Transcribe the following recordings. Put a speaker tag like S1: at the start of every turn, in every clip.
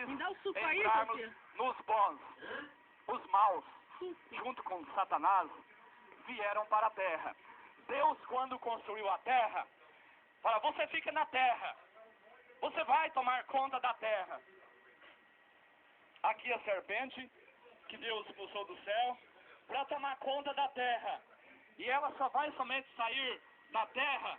S1: depois
S2: Me dá o suco aí,
S1: entrarmos
S2: Sofia.
S1: nos bons. Os maus, junto com Satanás, vieram para a terra. Deus, quando construiu a terra, fala, você fica na terra. Você vai tomar conta da terra. Aqui a serpente, que Deus expulsou do céu, para tomar conta da terra. E ela só vai somente sair da terra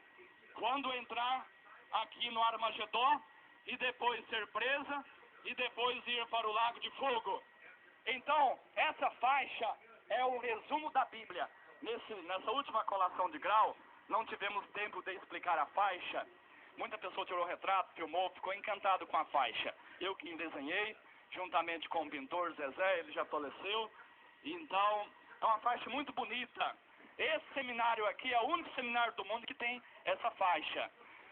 S1: quando entrar aqui no Armagedon e depois ser presa e depois ir para o lago de fogo. Então, essa faixa é o resumo da Bíblia. Nessa última colação de grau, não tivemos tempo de explicar a faixa. Muita pessoa tirou retrato, filmou, ficou encantado com a faixa. Eu que desenhei, juntamente com o pintor Zezé, ele já faleceu. Então, é uma faixa muito bonita. Esse seminário aqui é o único seminário do mundo que tem essa faixa.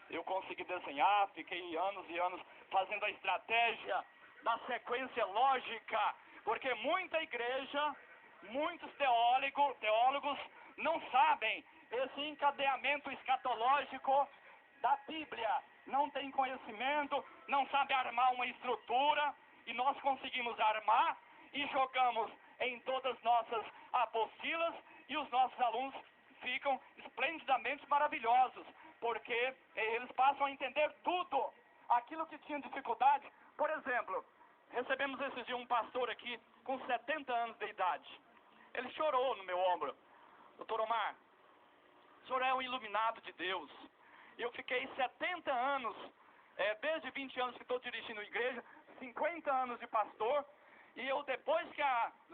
S1: Eu consegui desenhar, fiquei anos e anos fazendo a estratégia da sequência lógica, porque muita igreja, muitos teólogos não sabem esse encadeamento escatológico da Bíblia. Não tem conhecimento, não sabe armar uma estrutura, e nós conseguimos armar e jogamos em todas as nossas apostilas, e os nossos alunos ficam esplendidamente maravilhosos, porque eles passam a entender tudo. Aquilo que tinha dificuldade, por exemplo, recebemos esses dias um pastor aqui com 70 anos de idade. Ele chorou no meu ombro. Doutor Omar, o senhor é um iluminado de Deus. Eu fiquei 70 anos, desde 20 anos que estou dirigindo a igreja, 50 anos de pastor, e eu depois que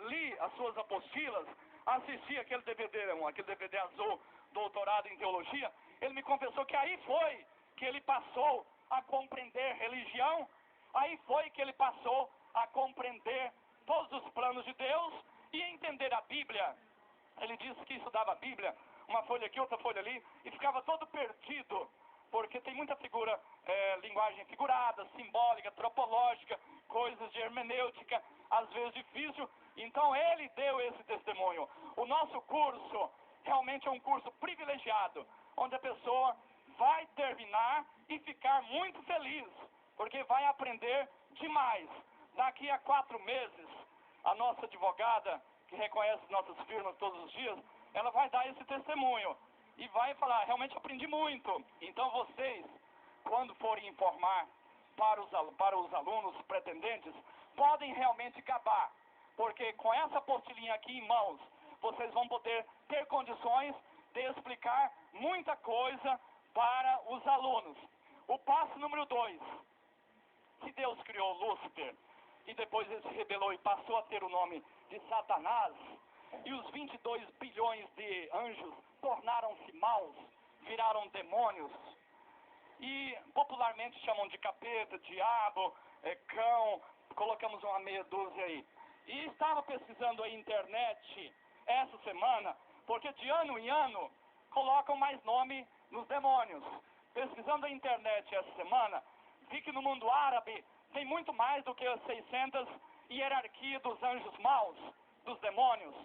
S1: li as suas apostilas, assisti aquele DVD azul, doutorado em teologia, ele me confessou que aí foi que ele passou a compreender religião, aí foi que ele passou a compreender todos os planos de Deus e entender a Bíblia. Ele disse que estudava a Bíblia, uma folha aqui, outra folha ali, e ficava todo perdido, porque tem muita figura, linguagem figurada, simbólica, tropológica, coisas de hermenêutica, às vezes difícil. Então ele deu esse testemunho. O nosso curso realmente é um curso privilegiado, onde a pessoa vai terminar e ficar muito feliz, porque vai aprender demais. Daqui a 4 meses, a nossa advogada, que reconhece nossas firmas todos os dias, ela vai dar esse testemunho e vai falar, realmente aprendi muito. Então vocês, quando forem informar para os alunos pretendentes, podem realmente gabar, porque com essa apostilinha aqui em mãos, vocês vão poder ter condições de explicar muita coisa para os alunos. O passo número 2, que Deus criou Lúcifer, e depois ele se rebelou e passou a ter o nome de Satanás, e os 22 bilhões de anjos tornaram-se maus, viraram demônios, e popularmente chamam de capeta, diabo, cão, colocamos uma meia dúzia aí. E estava pesquisando a internet essa semana, porque de ano em ano colocam mais nome nos demônios. Pesquisando a internet essa semana, vi que no mundo árabe tem muito mais do que as 600 hierarquias dos anjos maus, dos demônios.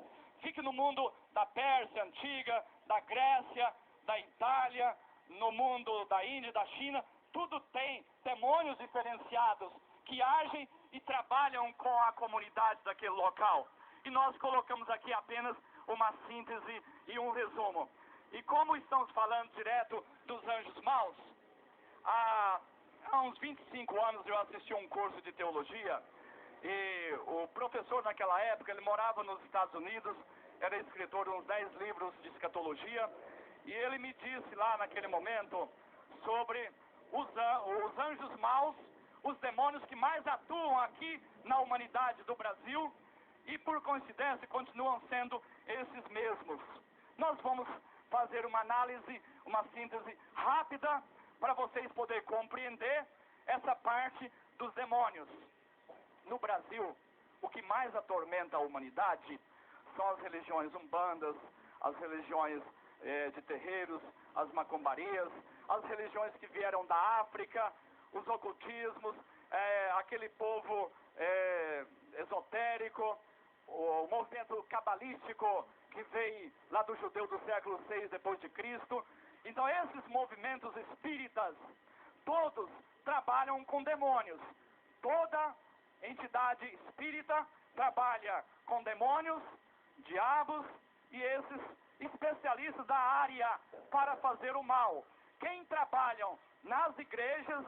S1: Vi que no mundo da Pérsia antiga, da Grécia, da Itália, no mundo da Índia, da China, tudo tem demônios diferenciados que agem e trabalham com a comunidade daquele local. E nós colocamos aqui apenas uma síntese e um resumo. E como estamos falando direto dos anjos maus, há uns 25 anos eu assisti um curso de teologia, e o professor naquela época, ele morava nos Estados Unidos, era escritor de uns 10 livros de escatologia, e ele me disse lá naquele momento sobre os anjos maus, os demônios que mais atuam aqui na humanidade do Brasil, e por coincidência continuam sendo esses mesmos. Nós vamos fazer uma análise, uma síntese rápida para vocês poderem compreender essa parte dos demônios. No Brasil, o que mais atormenta a humanidade são as religiões umbandas, as religiões de terreiros, as macumbarias, as religiões que vieram da África, os ocultismos, aquele povo esotérico, o movimento cabalístico que veio lá do judeu do século 6 depois de Cristo. Então esses movimentos espíritas, todos trabalham com demônios. Toda entidade espírita trabalha com demônios, diabos e esses especialistas da área para fazer o mal. Quem trabalham nas igrejas,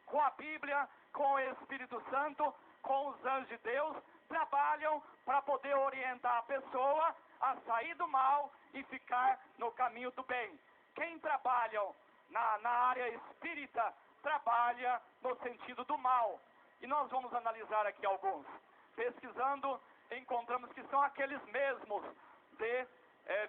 S1: com a Bíblia, com o Espírito Santo, com os anjos de Deus, trabalham para poder orientar a pessoa a sair do mal e ficar no caminho do bem. Quem trabalha na área espírita, trabalha no sentido do mal. E nós vamos analisar aqui alguns. Pesquisando, encontramos que são aqueles mesmos de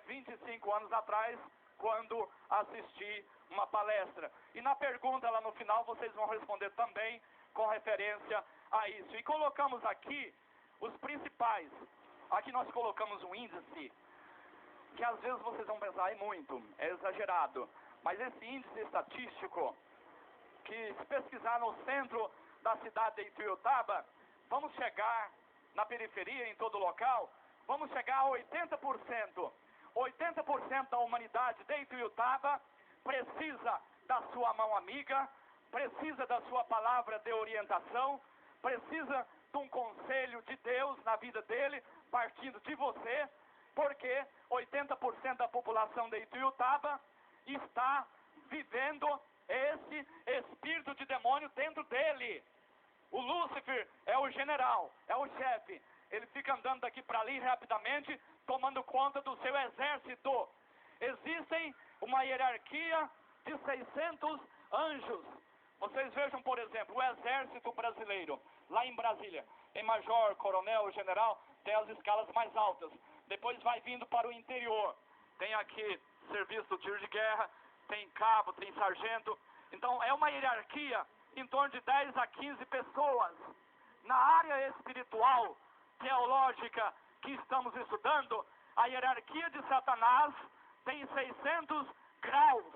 S1: 25 anos atrás, quando assisti uma palestra. E na pergunta lá no final, vocês vão responder também com referência a isso. E colocamos aqui os principais. Aqui nós colocamos um índice, que às vezes vocês vão pensar, é muito, é exagerado. Mas esse índice estatístico, que se pesquisar no centro da cidade de Ituiutaba, vamos chegar na periferia, em todo local, vamos chegar a 80%. 80% da humanidade de Ituiutaba precisa da sua mão amiga, precisa da sua palavra de orientação, precisa de um conselho de Deus na vida dele, partindo de você, porque 80% da população de Ituiutaba está vivendo esse espírito de demônio dentro dele. O Lúcifer é o general, é o chefe. Ele fica andando daqui para ali rapidamente, tomando conta do seu exército. Existem uma hierarquia de 600 anjos. Vocês vejam, por exemplo, o exército brasileiro, lá em Brasília, em major, coronel, general, tem as escalas mais altas. Depois vai vindo para o interior. Tem aqui serviço do tiro de guerra, tem cabo, tem sargento. Então é uma hierarquia em torno de 10 a 15 pessoas. Na área espiritual, teológica que estamos estudando, a hierarquia de Satanás tem 600 graus.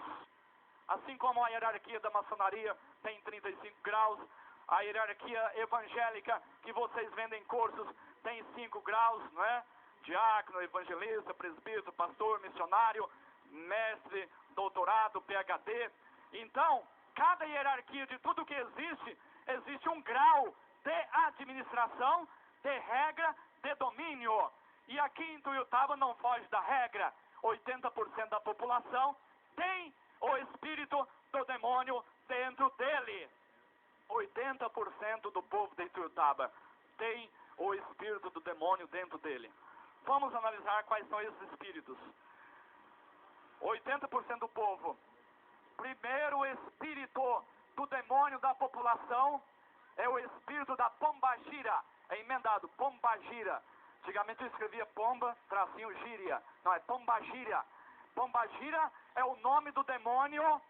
S1: Assim como a hierarquia da maçonaria tem 35 graus, a hierarquia evangélica que vocês vendem cursos tem 5 graus, não é? Diácono, evangelista, presbítero, pastor, missionário, mestre, doutorado, PhD. Então, cada hierarquia de tudo que existe, existe um grau de administração, de regra, de domínio. E aqui em Ituiutaba não foge da regra. 80% da população tem o espírito do demônio dentro dele. 80% do povo de Ituiutaba tem o espírito do demônio dentro dele. Vamos analisar quais são esses espíritos. 80% do povo. Primeiro espírito do demônio da população é o espírito da pombagira. É emendado, pombagira. Antigamente eu escrevia pomba, tracinho gíria. Não, é pombagira. Pombagira é o nome do demônio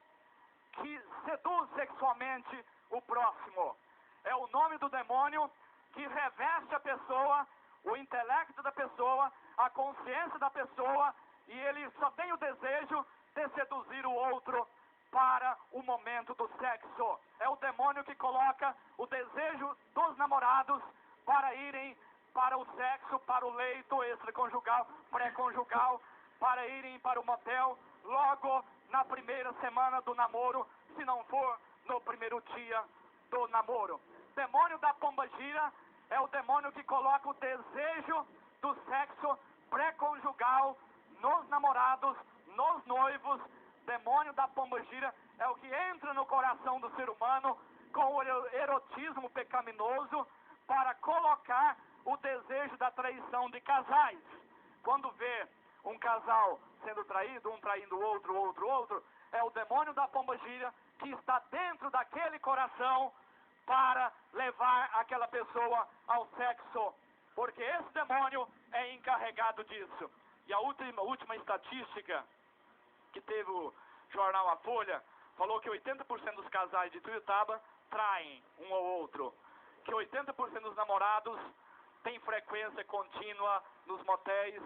S1: que seduz sexualmente o próximo. É o nome do demônio que reveste a pessoa, o intelecto da pessoa, a consciência da pessoa, e ele só tem o desejo de seduzir o outro para o momento do sexo. É o demônio que coloca o desejo dos namorados para irem para o sexo, para o leito extraconjugal, pré-conjugal, para irem para o motel logo na primeira semana do namoro, se não for no primeiro dia do namoro. Demônio da pombagira é o demônio que coloca o desejo do sexo pré-conjugal nos namorados, nos noivos. Demônio da pombagira é o que entra no coração do ser humano com o erotismo pecaminoso para colocar o desejo da traição de casais. Quando vê um casal sendo traído, um traindo o outro, é o demônio da pombagira que está dentro daquele coração para levar aquela pessoa ao sexo, porque esse demônio é encarregado disso. E a última estatística que teve o jornal A Folha falou que 80% dos casais de Ituiutaba traem um ao outro, que 80% dos namorados têm frequência contínua nos motéis,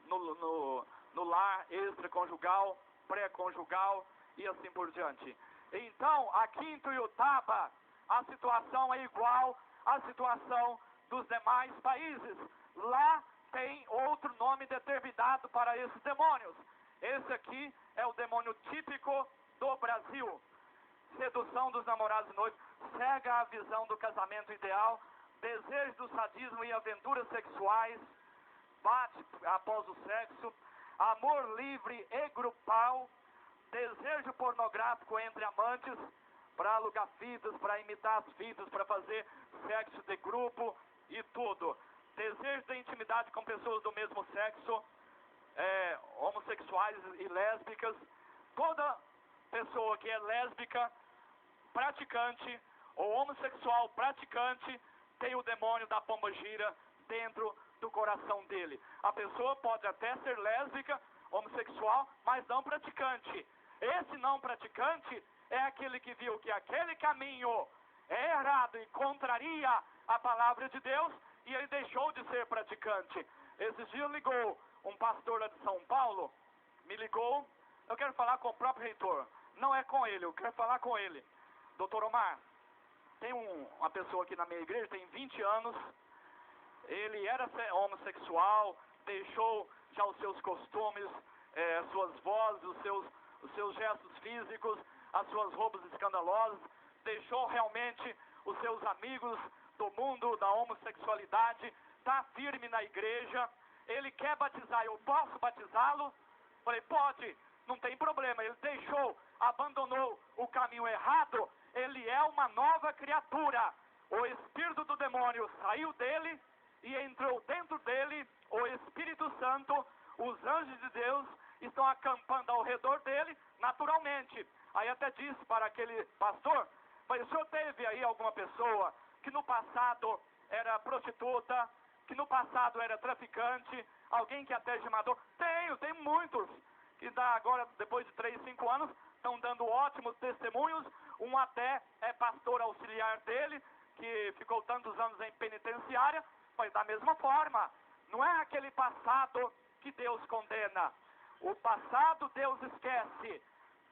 S1: no lar extraconjugal, pré-conjugal e assim por diante. Então, aqui em Ituiutaba, a situação é igual à situação dos demais países. Lá tem outro nome determinado para esses demônios. Esse aqui é o demônio típico do Brasil. Sedução dos namorados e noivos, cega a visão do casamento ideal, desejo do sadismo e aventuras sexuais, bate após o sexo, amor livre e grupal, desejo pornográfico entre amantes, para alugar fitas, para imitar as fitas, para fazer sexo de grupo e tudo. Desejo de intimidade com pessoas do mesmo sexo, homossexuais e lésbicas. Toda pessoa que é lésbica, praticante, ou homossexual praticante, tem o demônio da pombagira dentro do coração dele. A pessoa pode até ser lésbica, homossexual, mas não praticante. Esse não praticante é aquele que viu que aquele caminho é errado e contraria a palavra de Deus, e ele deixou de ser praticante. Esses dias ligou um pastor lá de São Paulo, me ligou, eu quero falar com o próprio reitor, não é com ele, eu quero falar com ele. Doutor Omar, tem uma pessoa aqui na minha igreja, tem 20 anos, ele era homossexual, deixou já os seus costumes, as suas vozes, os seus gestos físicos, as suas roupas escandalosas, deixou realmente os seus amigos do mundo da homossexualidade, está firme na igreja, ele quer batizar, eu posso batizá-lo? Falei, pode, não tem problema, ele deixou, abandonou o caminho errado, ele é uma nova criatura, o espírito do demônio saiu dele e entrou dentro dele o Espírito Santo, os anjos de Deus estão acampando ao redor dele naturalmente. Aí até disse para aquele pastor, mas o senhor teve aí alguma pessoa que no passado era prostituta, que no passado era traficante, alguém que até gemador? Tenho muitos, que agora, depois de 3, 5 anos, estão dando ótimos testemunhos, um até é pastor auxiliar dele, que ficou tantos anos em penitenciária, mas da mesma forma, não é aquele passado que Deus condena, o passado Deus esquece.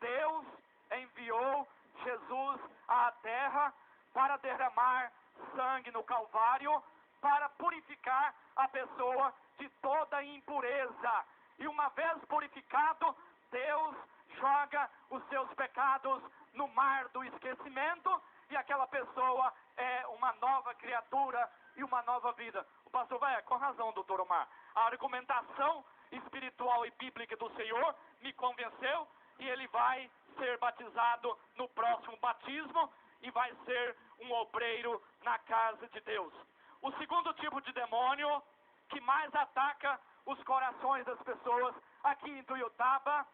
S1: Deus enviou Jesus à terra para derramar sangue no Calvário, para purificar a pessoa de toda impureza. E uma vez purificado, Deus joga os seus pecados no mar do esquecimento, e aquela pessoa é uma nova criatura e uma nova vida. O pastor vai, com razão, doutor Omar. A argumentação espiritual e bíblica do Senhor me convenceu, e ele vai ser batizado no próximo batismo e vai ser um obreiro na casa de Deus. O segundo tipo de demônio que mais ataca os corações das pessoas aqui em Tuiutaba,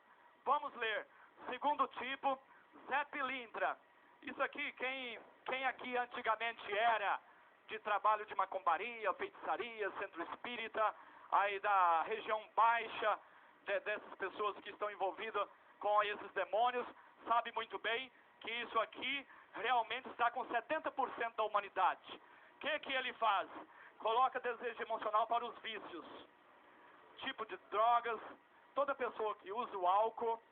S1: vamos ler. Segundo tipo, Zé Pilintra. Isso aqui, quem aqui antigamente era de trabalho de macumbaria, feitiçaria, centro espírita, aí da região baixa, dessas pessoas que estão envolvidas com esses demônios, sabe muito bem que isso aqui realmente está com 70% da humanidade. O que ele faz? Coloca desejo emocional para os vícios, tipo de drogas. Toda pessoa que usa o álcool,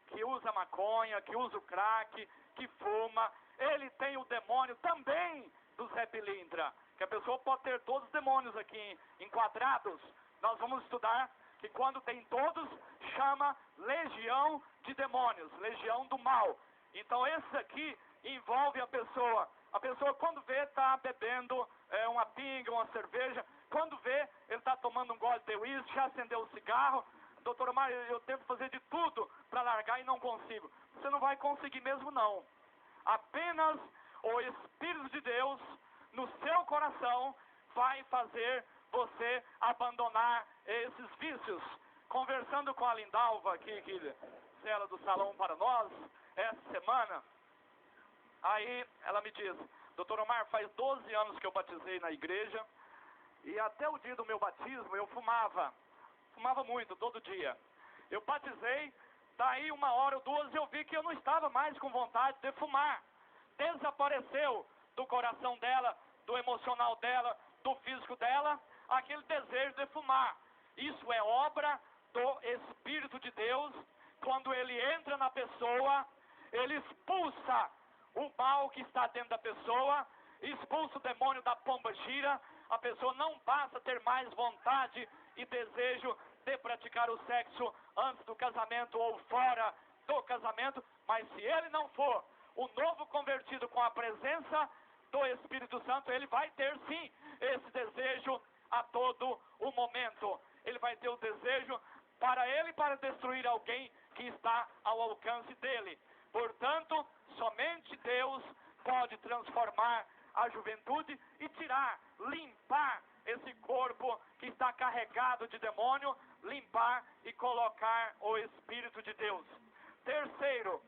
S1: que usa maconha, que usa o crack, que fuma, ele tem o demônio também do Zé Pilintra, que a pessoa pode ter todos os demônios aqui enquadrados. Nós vamos estudar que quando tem todos, chama legião de demônios, legião do mal. Então esse aqui envolve a pessoa quando vê está bebendo uma pinga, uma cerveja, quando vê ele está tomando um gole de uísque, já acendeu o cigarro. Doutor Omar, eu tento fazer de tudo para largar e não consigo. Você não vai conseguir mesmo não. Apenas o Espírito de Deus no seu coração vai fazer você abandonar esses vícios. Conversando com a Lindalva aqui, que ela do salão para nós, essa semana, aí ela me diz, doutor Omar, faz 12 anos que eu batizei na igreja, e até o dia do meu batismo eu fumava muito, todo dia. Eu batizei, daí 1 hora ou 2 eu vi que eu não estava mais com vontade de fumar. Desapareceu do coração dela, do emocional dela, do físico dela, aquele desejo de fumar. Isso é obra do Espírito de Deus. Quando ele entra na pessoa, ele expulsa o mal que está dentro da pessoa, expulsa o demônio da pombagira. A pessoa não passa a ter mais vontade e desejo de praticar o sexo antes do casamento ou fora do casamento, mas se ele não for o novo convertido com a presença do Espírito Santo, ele vai ter sim esse desejo a todo o momento. Ele vai ter o desejo para destruir alguém que está ao alcance dele. Portanto, somente Deus pode transformar a juventude e tirar, limpar esse corpo que está carregado de demônio, limpar e colocar o Espírito de Deus. Terceiro,